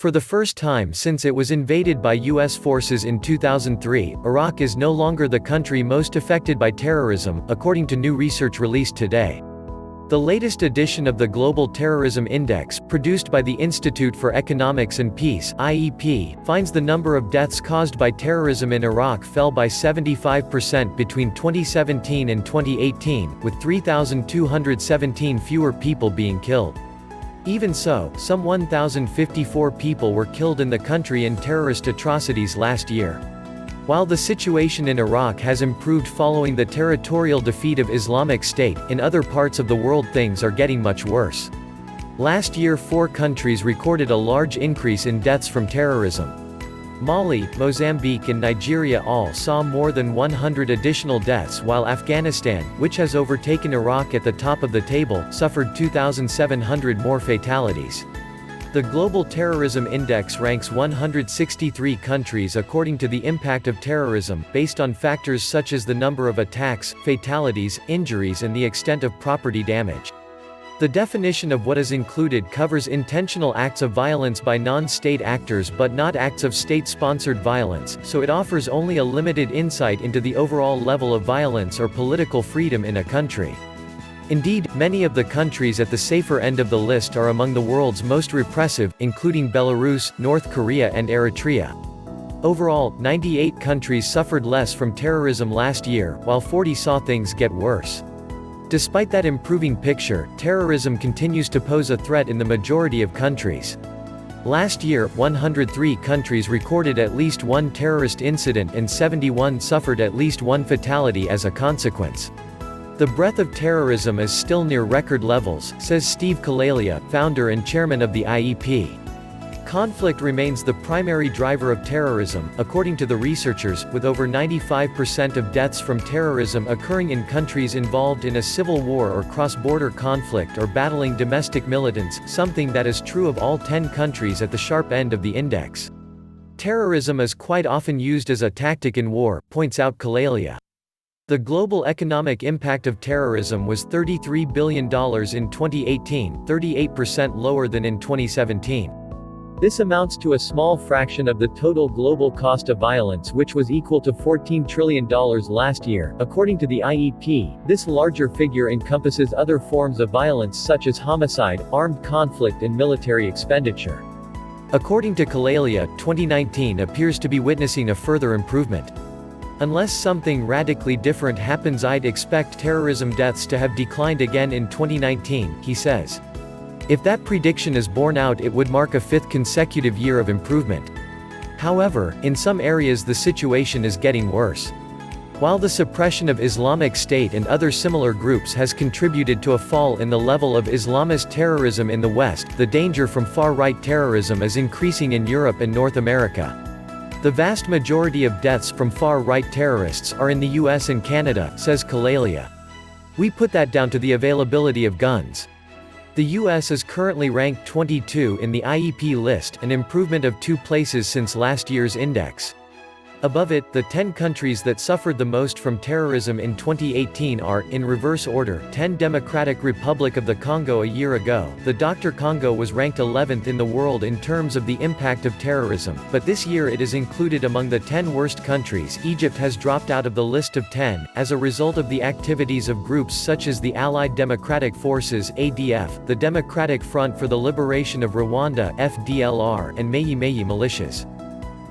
For the first time since it was invaded by U.S. forces in 2003, Iraq is no longer the country most affected by terrorism, according to new research released today. The latest edition of the Global Terrorism Index, produced by the Institute for Economics and Peace (IEP), finds the number of deaths caused by terrorism in Iraq fell by 75% between 2017 and 2018, with 3,217 fewer people being killed. Even so, some 1,054 people were killed in the country in terrorist atrocities last year. While the situation in Iraq has improved following the territorial defeat of Islamic State, in other parts of the world things are getting much worse. Last year 4 countries recorded a large increase in deaths from terrorism. Mali, Mozambique and Nigeria all saw more than 100 additional deaths, while Afghanistan, which has overtaken Iraq at the top of the table, suffered 2,700 more fatalities. The Global Terrorism Index ranks 163 countries according to the impact of terrorism, based on factors such as the number of attacks, fatalities, injuries and the extent of property damage. The definition of what is included covers intentional acts of violence by non-state actors but not acts of state-sponsored violence, so it offers only a limited insight into the overall level of violence or political freedom in a country. Indeed, many of the countries at the safer end of the list are among the world's most repressive, including Belarus, North Korea and Eritrea. Overall, 98 countries suffered less from terrorism last year, while 40 saw things get worse. Despite that improving picture, terrorism continues to pose a threat in the majority of countries. Last year, 103 countries recorded at least one terrorist incident and 71 suffered at least one fatality as a consequence. The breadth of terrorism is still near record levels, says Steve Kalalia, founder and chairman of the IEP. Conflict remains the primary driver of terrorism, according to the researchers, with over 95% of deaths from terrorism occurring in countries involved in a civil war or cross-border conflict or battling domestic militants, something that is true of all 10 countries at the sharp end of the index. Terrorism is quite often used as a tactic in war, points out Kalalia. The global economic impact of terrorism was $33 billion in 2018, 38% lower than in 2017. This amounts to a small fraction of the total global cost of violence, which was equal to $14 trillion last year. According to the IEP, this larger figure encompasses other forms of violence such as homicide, armed conflict and military expenditure. According to Kalalia, 2019 appears to be witnessing a further improvement. Unless something radically different happens, I'd expect terrorism deaths to have declined again in 2019, he says. If that prediction is borne out, it would mark a 5th consecutive year of improvement. However, in some areas the situation is getting worse. While the suppression of Islamic State and other similar groups has contributed to a fall in the level of Islamist terrorism in the West, the danger from far-right terrorism is increasing in Europe and North America. The vast majority of deaths from far-right terrorists are in the US and Canada, says Kalalia. We put that down to the availability of guns. The US is currently ranked 22 in the IEP list, an improvement of 2 places since last year's index. Above it, the 10 countries that suffered the most from terrorism in 2018 are, in reverse order, 10 Democratic Republic of the Congo. A year ago, the Dr. Congo was ranked 11th in the world in terms of the impact of terrorism, but this year it is included among the 10 worst countries. Egypt has dropped out of the list of 10, as a result of the activities of groups such as the Allied Democratic Forces (ADF), the Democratic Front for the Liberation of Rwanda (FDLR), and Mayi Mayi militias.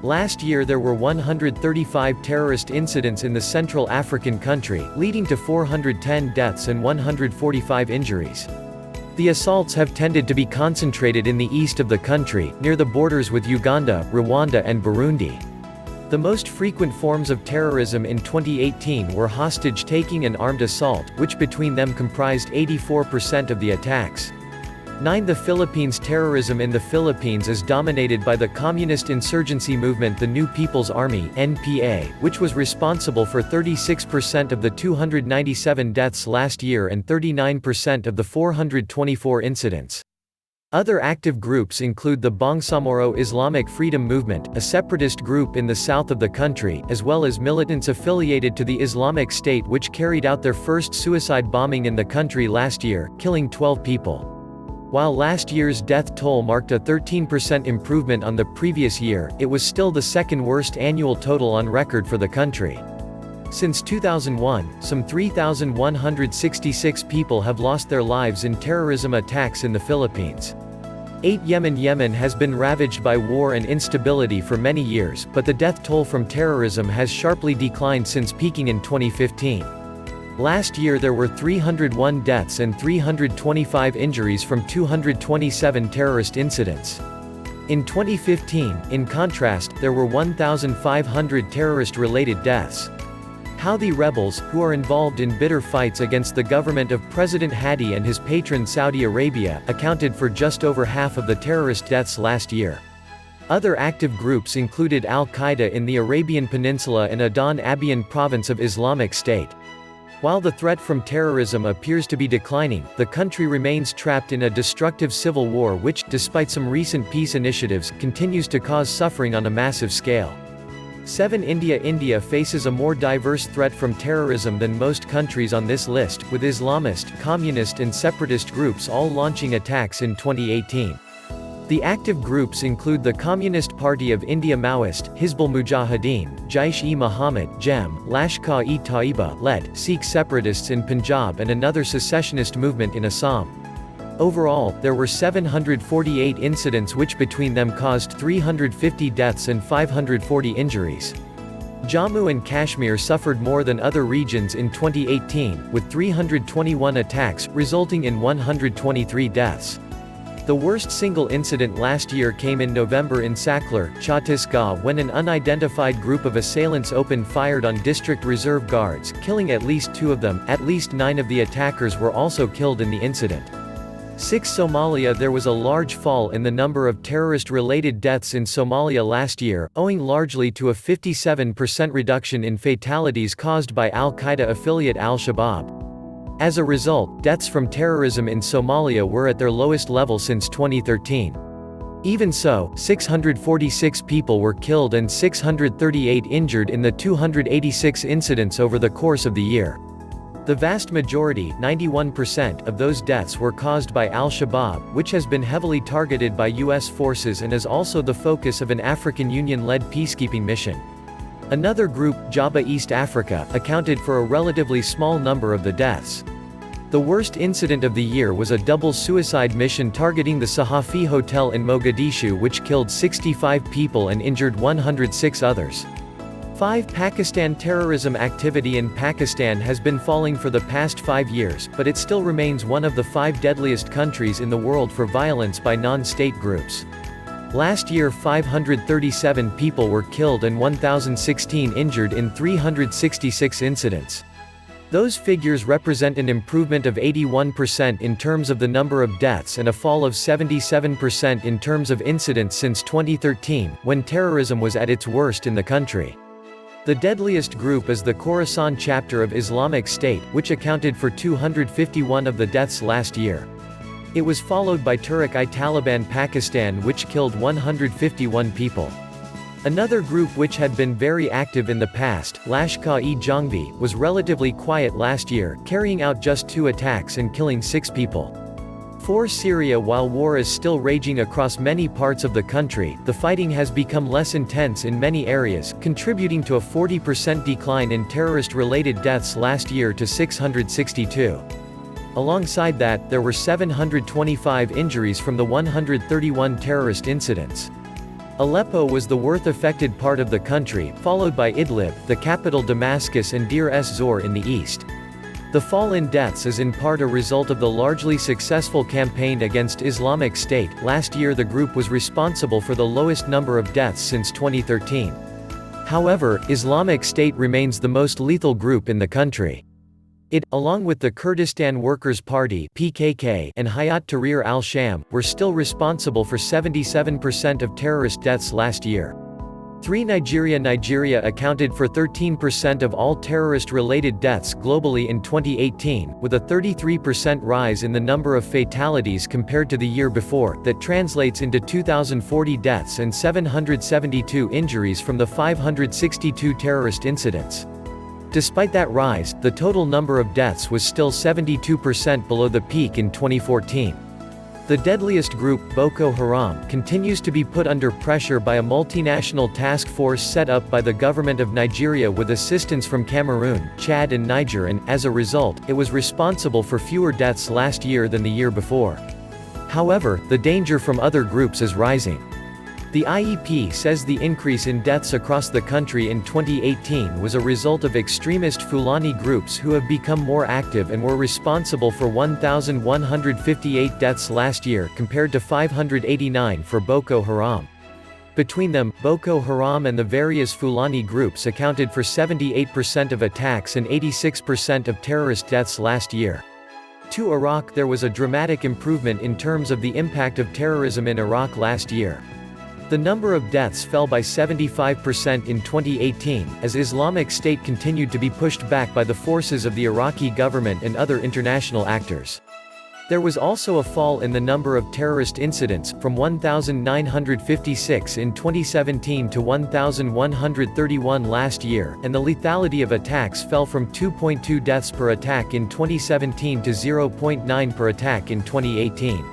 Last year there were 135 terrorist incidents in the Central African country, leading to 410 deaths and 145 injuries. The assaults have tended to be concentrated in the east of the country, near the borders with Uganda, Rwanda and Burundi. The most frequent forms of terrorism in 2018 were hostage-taking and armed assault, which between them comprised 84% of the attacks. 9. The Philippines. Terrorism in the Philippines is dominated by the communist insurgency movement the New People's Army (NPA), which was responsible for 36% of the 297 deaths last year and 39% of the 424 incidents. Other active groups include the Bangsamoro Islamic Freedom Movement, a separatist group in the south of the country, as well as militants affiliated to the Islamic State, which carried out their first suicide bombing in the country last year, killing 12 people. While last year's death toll marked a 13% improvement on the previous year, it was still the second worst annual total on record for the country. Since 2001, some 3,166 people have lost their lives in terrorism attacks in the Philippines. 8 Yemen has been ravaged by war and instability for many years, but the death toll from terrorism has sharply declined since peaking in 2015. Last year there were 301 deaths and 325 injuries from 227 terrorist incidents. In 2015, in contrast, there were 1,500 terrorist-related deaths. Houthi rebels, who are involved in bitter fights against the government of President Hadi and his patron Saudi Arabia, accounted for just over half of the terrorist deaths last year. Other active groups included Al-Qaeda in the Arabian Peninsula and Adan Abiyan province of Islamic State. While the threat from terrorism appears to be declining, the country remains trapped in a destructive civil war which, despite some recent peace initiatives, continues to cause suffering on a massive scale. 7 India faces a more diverse threat from terrorism than most countries on this list, with Islamist, communist and separatist groups all launching attacks in 2018. The active groups include the Communist Party of India Maoist, Hizbul Mujahideen, Jaish-e-Mohammed, JEM, Lashkar-e-Taiba-led Sikh separatists in Punjab and another secessionist movement in Assam. Overall, there were 748 incidents which between them caused 350 deaths and 540 injuries. Jammu and Kashmir suffered more than other regions in 2018, with 321 attacks, resulting in 123 deaths. The worst single incident last year came in November in Saklar, Chhattisgarh when an unidentified group of assailants opened fire on district reserve guards, killing at least 2 of them. At least 9 of the attackers were also killed in the incident. 6 Somalia. There was a large fall in the number of terrorist-related deaths in Somalia last year, owing largely to a 57% reduction in fatalities caused by Al-Qaeda affiliate Al-Shabaab. As a result, deaths from terrorism in Somalia were at their lowest level since 2013. Even so, 646 people were killed and 638 injured in the 286 incidents over the course of the year. The vast majority, 91%, of those deaths were caused by Al-Shabaab, which has been heavily targeted by U.S. forces and is also the focus of an African Union-led peacekeeping mission. Another group, Jaba East Africa, accounted for a relatively small number of the deaths. The worst incident of the year was a double suicide mission targeting the Sahafi Hotel in Mogadishu which killed 65 people and injured 106 others. 5 Pakistan. Terrorism activity in Pakistan has been falling for the past 5 years, but it still remains one of the 5 deadliest countries in the world for violence by non-state groups. Last year 537 people were killed and 1,016 injured in 366 incidents. Those figures represent an improvement of 81% in terms of the number of deaths and a fall of 77% in terms of incidents since 2013, when terrorism was at its worst in the country. The deadliest group is the Khorasan chapter of Islamic State, which accounted for 251 of the deaths last year. It was followed by Tehrik-i-Taliban Pakistan which killed 151 people. Another group which had been very active in the past, Lashkar-e-Jhangvi, was relatively quiet last year, carrying out just 2 attacks and killing 6 people. 4 Syria. While war is still raging across many parts of the country, the fighting has become less intense in many areas, contributing to a 40% decline in terrorist-related deaths last year to 662. Alongside that, there were 725 injuries from the 131 terrorist incidents. Aleppo was the worst-affected part of the country, followed by Idlib, the capital Damascus and Deir ez-Zor in the east. The fall in deaths is in part a result of the largely successful campaign against Islamic State. Last year the group was responsible for the lowest number of deaths since 2013. However, Islamic State remains the most lethal group in the country. It, along with the Kurdistan Workers' Party (PKK) and Hayat Tahrir al-Sham, were still responsible for 77% of terrorist deaths last year. 3 Nigeria accounted for 13% of all terrorist-related deaths globally in 2018, with a 33% rise in the number of fatalities compared to the year before. That translates into 2,040 deaths and 772 injuries from the 562 terrorist incidents. Despite that rise, the total number of deaths was still 72% below the peak in 2014. The deadliest group, Boko Haram, continues to be put under pressure by a multinational task force set up by the government of Nigeria with assistance from Cameroon, Chad and Niger, and, as a result, it was responsible for fewer deaths last year than the year before. However, the danger from other groups is rising. The IEP says the increase in deaths across the country in 2018 was a result of extremist Fulani groups who have become more active and were responsible for 1,158 deaths last year compared to 589 for Boko Haram. Between them, Boko Haram and the various Fulani groups accounted for 78% of attacks and 86% of terrorist deaths last year. To Iraq, there was a dramatic improvement in terms of the impact of terrorism in Iraq last year. The number of deaths fell by 75% in 2018, as Islamic State continued to be pushed back by the forces of the Iraqi government and other international actors. There was also a fall in the number of terrorist incidents, from 1,956 in 2017 to 1,131 last year, and the lethality of attacks fell from 2.2 deaths per attack in 2017 to 0.9 per attack in 2018.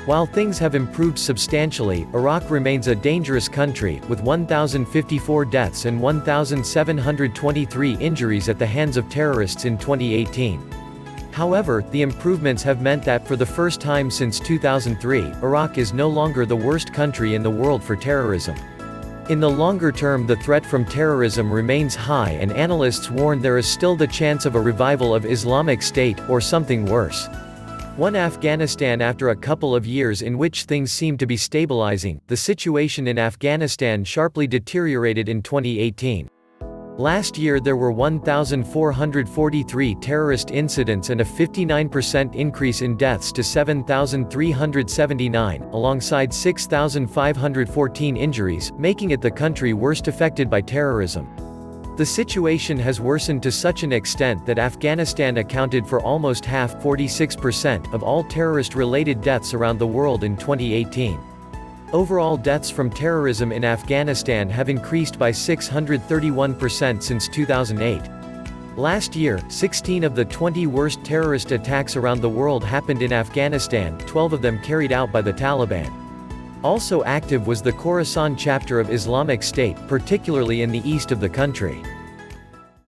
While things have improved substantially, Iraq remains a dangerous country, with 1,054 deaths and 1,723 injuries at the hands of terrorists in 2018. However, the improvements have meant that for the first time since 2003, Iraq is no longer the worst country in the world for terrorism. In the longer term, the threat from terrorism remains high, and analysts warn there is still the chance of a revival of Islamic State, or something worse. One Afghanistan. After a couple of years in which things seemed to be stabilizing, the situation in Afghanistan sharply deteriorated in 2018. Last year there were 1,443 terrorist incidents and a 59% increase in deaths to 7,379, alongside 6,514 injuries, making it the country worst affected by terrorism. The situation has worsened to such an extent that Afghanistan accounted for almost half, 46%, of all terrorist-related deaths around the world in 2018. Overall deaths from terrorism in Afghanistan have increased by 631% since 2008. Last year, 16 of the 20 worst terrorist attacks around the world happened in Afghanistan, 12 of them carried out by the Taliban. Also active was the Khorasan chapter of Islamic State, particularly in the east of the country.